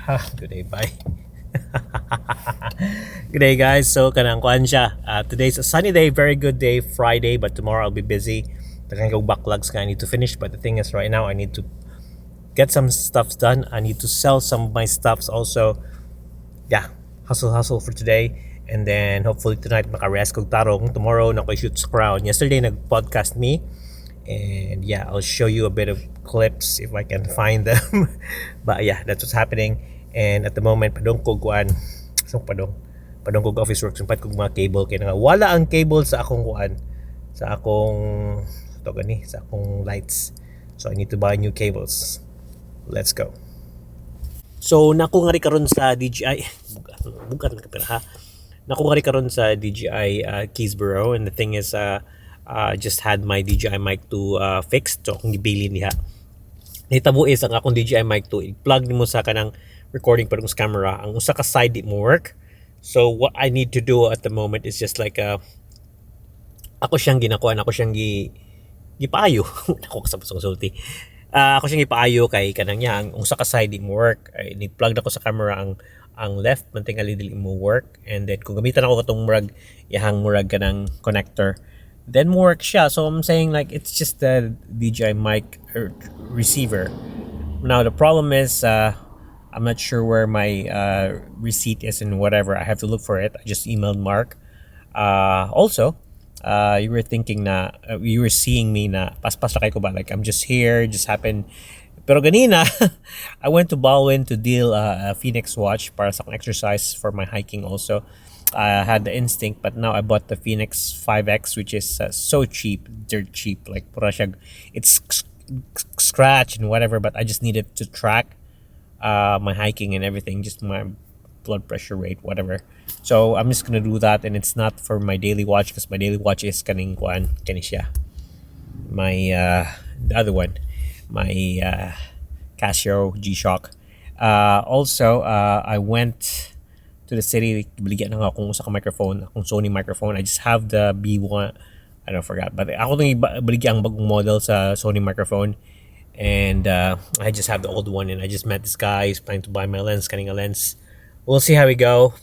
Good day, bye. Good day, guys. So, kanang kuan siya. Today's a sunny day, very good day, Friday, but tomorrow I'll be busy. Tagang go backlogs I need to finish, but the thing is, right now I need to get some stuffs done. I need to sell some of my stuffs also. Yeah, hustle for today. And then hopefully tonight maka-rest kog tarong. Tomorrow na ko shoot sa Crown. Yesterday nag-podcast me. And yeah, I'll show you a bit of clips if I can find them. But yeah, that's what's happening. And at the moment, padong ko kuan. So padong ko office work. Sumpat ko mga cable. Kaya nga wala ang cable sa akong kuan. Sa akong lights. So I need to buy new cables. Let's go. So naku nga rin karon sa DJI. Bugat na kapira ha. Naku nga rin karon sa DJI Keysborough. And the thing is, just had my DJI mic 2 fixed. So akong gibili niya. Nahitabo is ang akong DJI mic 2. I-plug mo sa kanang recording parang sa camera. Ang usa ka side di mo work. So what I need to do at the moment is just like ako siyang ginakuan, ako siyang gipaayo. Ako kasabot sulti. Ako siyang gipaayo kay kanang niya ang usa ka side di mo work. Ni-plug na ko sa camera ang left man tingali dili mo work, and then kung gamitan ako katong murag yahang murag kanang connector, then work siya. So I'm saying like it's just the DJI mic receiver. Now the problem is I'm not sure where my receipt is and whatever. I have to look for it. I just emailed Mark. Also, you were thinking na you were seeing me na paspas na kay ko ba, like I'm just here, it just happened. Pero ganina, I went to Baldwin to deal a Phoenix watch para sa exercise for my hiking also. I had the Instinct, but now I bought the Phoenix 5X, which is so cheap, dirt cheap. Like pura siya, it's scratch and whatever, but I just needed to track my hiking and everything, just my blood pressure rate, whatever. So I'm just gonna do that, and it's not for my daily watch because my daily watch is kani siya. My the other one, my Casio G-Shock. Also, I went to the city, biligyan na nga akong usa ka microphone, akong Sony microphone. I just have the B1, I don't forgot, but ako nang baligyan ang bagong model sa Sony microphone, and I just have the old one, and I just met this guy. He's planning to buy my lens, kaning a lens. We'll see how we go.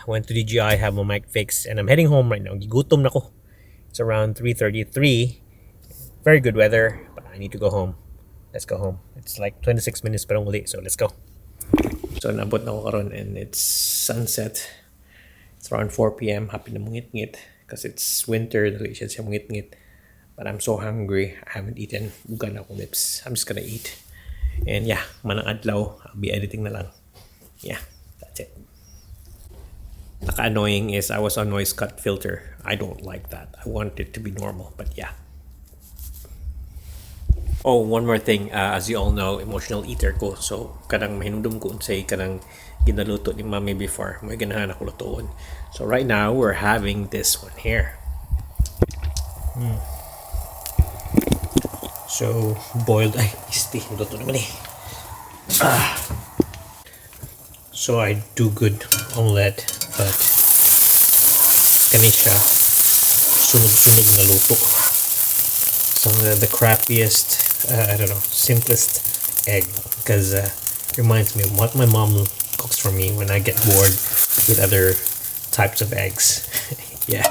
Went to DJI, have my mic fixed, and I'm heading home right now. Gigutom na ko. It's around 3:33. Very good weather, but I need to go home. Let's go home. It's like 26 minutes parang uli, so let's go. So nabot na ako karon, and it's sunset. It's around 4 p.m. Happy na mungit-ngit because it's winter, dali siya mungit-ngit. But I'm so hungry. I haven't eaten. Bugan akong lips. I'm just gonna eat. And yeah, manang adlaw. I'll be editing na lang. Yeah, that's it. Naka-annoying is I was on noise cut filter. I don't like that. I want it to be normal, but yeah. Oh, one more thing. As you all know, emotional eater ko. So, kanang mahinumdum ko unsay kanang ginaluto ni Mami before. May ganahan ako lutoon. So, right now, we're having this one here. So, boiled... Ay, isti. Luto naman eh. So, I do good omelette, but kani siya. Sunod-sunod na luto. Some of the crappiest, I don't know, simplest egg, because reminds me of what my mom cooks for me when I get bored with other types of eggs. Yeah.